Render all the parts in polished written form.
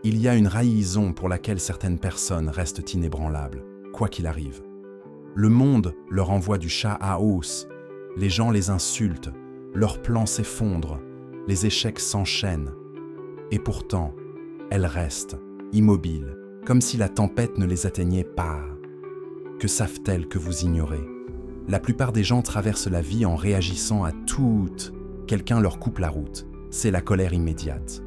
Il y a une raison pour laquelle certaines personnes restent inébranlables, quoi qu'il arrive. Le monde leur envoie du chaos, les gens les insultent, leurs plans s'effondrent, les échecs s'enchaînent. Et pourtant, elles restent, immobiles, comme si la tempête ne les atteignait pas. Que savent-elles que vous ignorez? La plupart des gens traversent la vie en réagissant à tout. Quelqu'un leur coupe la route, c'est la colère immédiate.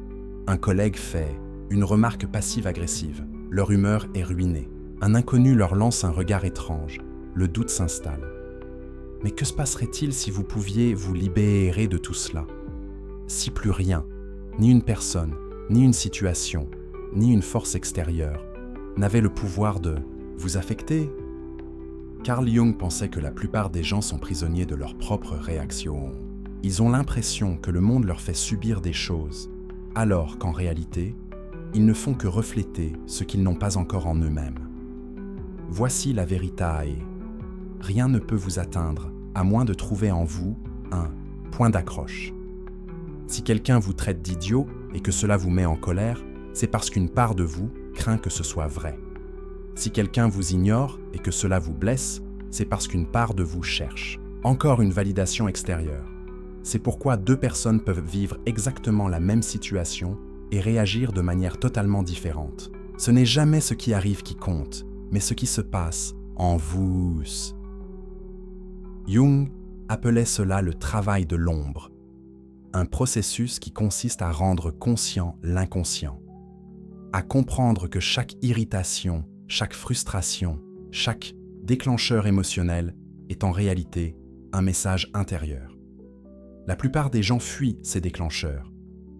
Un collègue fait une remarque passive-agressive, leur humeur est ruinée. Un inconnu leur lance un regard étrange, le doute s'installe. Mais que se passerait-il si vous pouviez vous libérer de tout cela? Si plus rien, ni une personne, ni une situation, ni une force extérieure, n'avait le pouvoir de vous affecter? Carl Jung pensait que la plupart des gens sont prisonniers de leurs propres réactions. Ils ont l'impression que le monde leur fait subir des choses, alors qu'en réalité, ils ne font que refléter ce qu'ils n'ont pas encore en eux-mêmes. Voici la véritae. Rien ne peut vous atteindre, à moins de trouver en vous un point d'accroche. Si quelqu'un vous traite d'idiot et que cela vous met en colère, c'est parce qu'une part de vous craint que ce soit vrai. Si quelqu'un vous ignore et que cela vous blesse, c'est parce qu'une part de vous cherche. Encore une validation extérieure. C'est pourquoi deux personnes peuvent vivre exactement la même situation et réagir de manière totalement différente. Ce n'est jamais ce qui arrive qui compte, mais ce qui se passe en vous. Jung appelait cela le travail de l'ombre, un processus qui consiste à rendre conscient l'inconscient, à comprendre que chaque irritation, chaque frustration, chaque déclencheur émotionnel est en réalité un message intérieur. La plupart des gens fuient ces déclencheurs.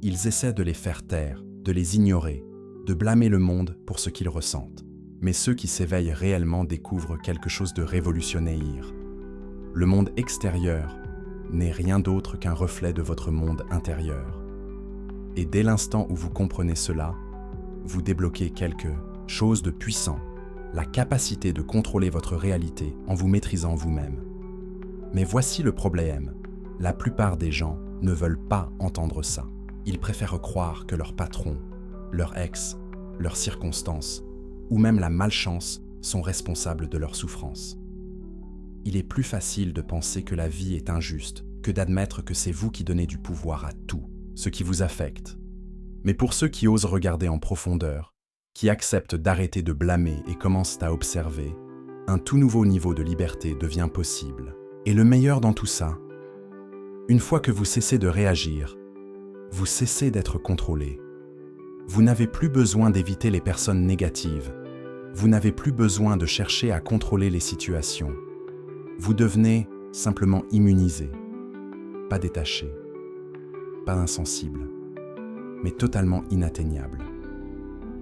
Ils essaient de les faire taire, de les ignorer, de blâmer le monde pour ce qu'ils ressentent. Mais ceux qui s'éveillent réellement découvrent quelque chose de révolutionnaire. Le monde extérieur n'est rien d'autre qu'un reflet de votre monde intérieur. Et dès l'instant où vous comprenez cela, vous débloquez quelque chose de puissant, la capacité de contrôler votre réalité en vous maîtrisant vous-même. Mais voici le problème. La plupart des gens ne veulent pas entendre ça. Ils préfèrent croire que leur patron, leur ex, leurs circonstances, ou même la malchance sont responsables de leur souffrance. Il est plus facile de penser que la vie est injuste que d'admettre que c'est vous qui donnez du pouvoir à tout, ce qui vous affecte. Mais pour ceux qui osent regarder en profondeur, qui acceptent d'arrêter de blâmer et commencent à observer, un tout nouveau niveau de liberté devient possible. Et le meilleur dans tout ça, une fois que vous cessez de réagir, vous cessez d'être contrôlé. Vous n'avez plus besoin d'éviter les personnes négatives. Vous n'avez plus besoin de chercher à contrôler les situations. Vous devenez simplement immunisé, pas détaché, pas insensible, mais totalement inatteignable.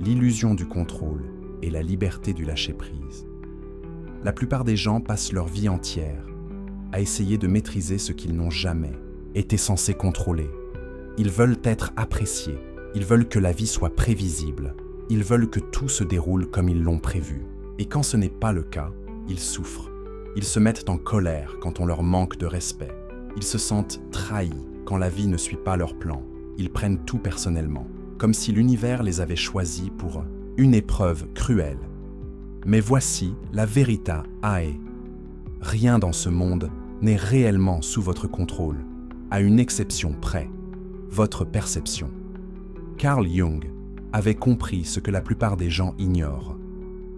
L'illusion du contrôle et la liberté du lâcher-prise. La plupart des gens passent leur vie entière à essayer de maîtriser ce qu'ils n'ont jamais été censés contrôler. Ils veulent être appréciés, ils veulent que la vie soit prévisible, ils veulent que tout se déroule comme ils l'ont prévu. Et quand ce n'est pas le cas, ils souffrent. Ils se mettent en colère quand on leur manque de respect. Ils se sentent trahis quand la vie ne suit pas leur plan. Ils prennent tout personnellement, comme si l'univers les avait choisis pour une épreuve cruelle. Mais voici la véritae. Rien dans ce monde n'est réellement sous votre contrôle, à une exception près, votre perception. Carl Jung avait compris ce que la plupart des gens ignorent.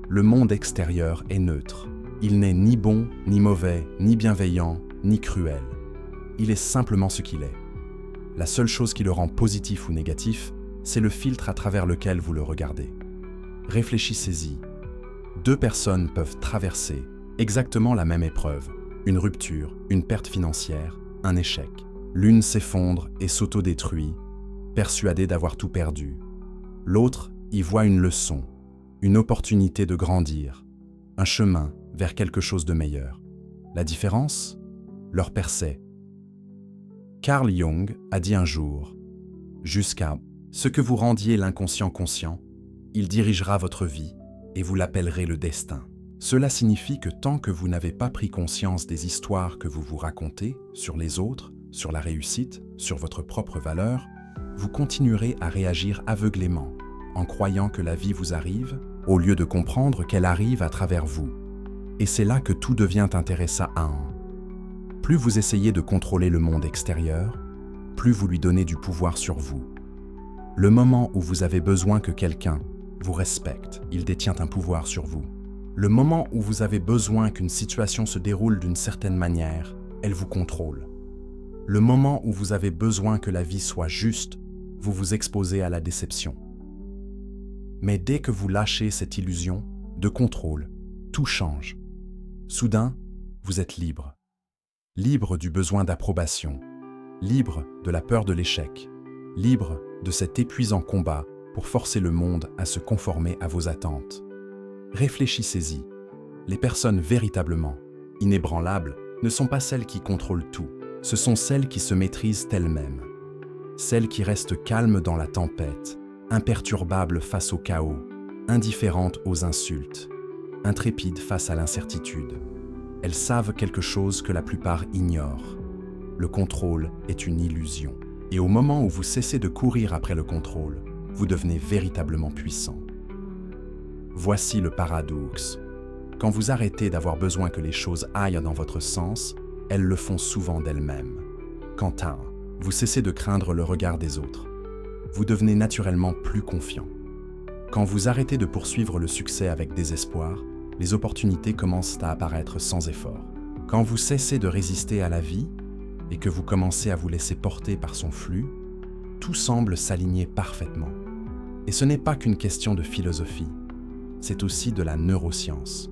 Le monde extérieur est neutre. Il n'est ni bon, ni mauvais, ni bienveillant, ni cruel. Il est simplement ce qu'il est. La seule chose qui le rend positif ou négatif, c'est le filtre à travers lequel vous le regardez. Réfléchissez-y. Deux personnes peuvent traverser exactement la même épreuve, une rupture, une perte financière, un échec. L'une s'effondre et s'autodétruit, persuadée d'avoir tout perdu. L'autre y voit une leçon, une opportunité de grandir, un chemin vers quelque chose de meilleur. La différence? Leur percée. Carl Jung a dit un jour, « Jusqu'à ce que vous rendiez l'inconscient conscient, il dirigera votre vie et vous l'appellerez le destin. » Cela signifie que tant que vous n'avez pas pris conscience des histoires que vous vous racontez sur les autres sur la réussite, sur votre propre valeur, vous continuerez à réagir aveuglément, en croyant que la vie vous arrive, au lieu de comprendre qu'elle arrive à travers vous. Et c'est là que tout devient intéressant. Plus vous essayez de contrôler le monde extérieur, plus vous lui donnez du pouvoir sur vous. Le moment où vous avez besoin que quelqu'un vous respecte, il détient un pouvoir sur vous. Le moment où vous avez besoin qu'une situation se déroule d'une certaine manière, elle vous contrôle. Le moment où vous avez besoin que la vie soit juste, vous vous exposez à la déception. Mais dès que vous lâchez cette illusion de contrôle, tout change. Soudain, vous êtes libre. Libre du besoin d'approbation, libre de la peur de l'échec, libre de cet épuisant combat pour forcer le monde à se conformer à vos attentes. Réfléchissez-y. Les personnes véritablement inébranlables ne sont pas celles qui contrôlent tout, ce sont celles qui se maîtrisent elles-mêmes. Celles qui restent calmes dans la tempête, imperturbables face au chaos, indifférentes aux insultes, intrépides face à l'incertitude. Elles savent quelque chose que la plupart ignorent. Le contrôle est une illusion. Et au moment où vous cessez de courir après le contrôle, vous devenez véritablement puissant. Voici le paradoxe. Quand vous arrêtez d'avoir besoin que les choses aillent dans votre sens, elles le font souvent d'elles-mêmes. Quand vous cessez de craindre le regard des autres, vous devenez naturellement plus confiant. Quand vous arrêtez de poursuivre le succès avec désespoir, les opportunités commencent à apparaître sans effort. Quand vous cessez de résister à la vie et que vous commencez à vous laisser porter par son flux, tout semble s'aligner parfaitement. Et ce n'est pas qu'une question de philosophie, c'est aussi de la neuroscience.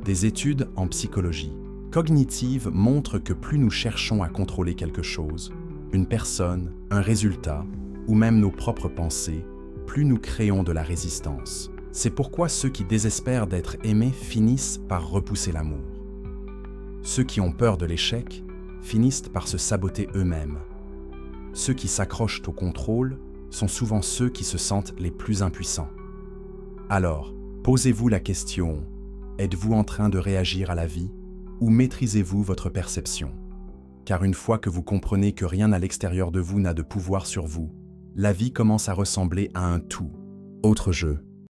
Des études en psychologie cognitive montrent que plus nous cherchons à contrôler quelque chose, une personne, un résultat, ou même nos propres pensées, plus nous créons de la résistance. C'est pourquoi ceux qui désespèrent d'être aimés finissent par repousser l'amour. Ceux qui ont peur de l'échec finissent par se saboter eux-mêmes. Ceux qui s'accrochent au contrôle sont souvent ceux qui se sentent les plus impuissants. Alors, posez-vous la question, êtes-vous en train de réagir à la vie ou maîtrisez-vous votre perception? Car une fois que vous comprenez que rien à l'extérieur de vous n'a de pouvoir sur vous, la vie commence à ressembler à un tout. Autre jeu.